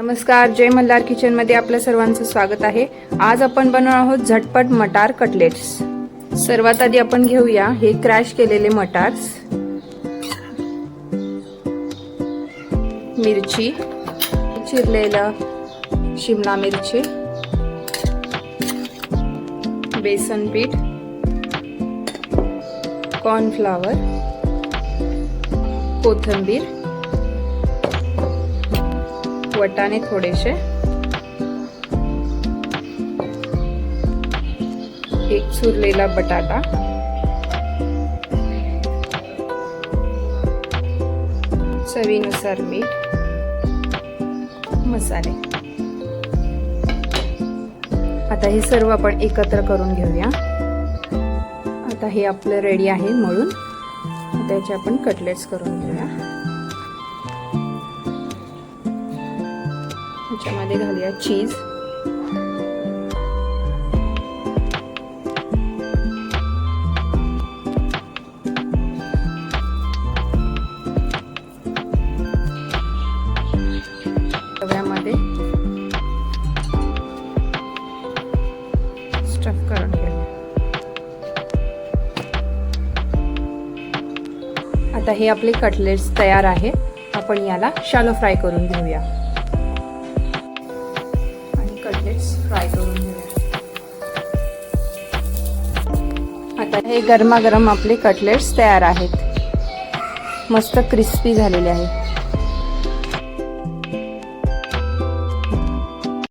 नमस्कार, जय मल्हार किचन मध्ये आपल्या सर्वांचं स्वागत आहे। आज आपण बनवणार आहोत झटपट मटार कटलेट्स। सर्वात आधी आपण घेऊया हे क्रॅश केलेले मटार्स, मिरची, चिरलेला शिमला मिरची, बेसन पीठ, कॉर्नफ्लॉवर, कोथिंबीर, वटाणे थोडेसे, एक चुरलेला बटाटा, चवीनुसार मीठ, मसाले। आता हे सर्व आपण एकत्र करून घेऊया। आता हे आपलं रेडी आहे मळून। त्याचे आपण कटलेट्स करून घेऊया। त्याच्यामध्ये घालूया चीज, तव्यामध्ये स्टफ करून घेऊया। आता हे आपले कटलेट्स तयार आहे। आपण याला शॅलो फ्राय करून घेऊया आणि कटलेट्स फ्राय करून घेऊया। आता हे गरमागरम आपले कटलेट्स तयार आहेत। मस्त क्रिस्पी झालेले आहेत।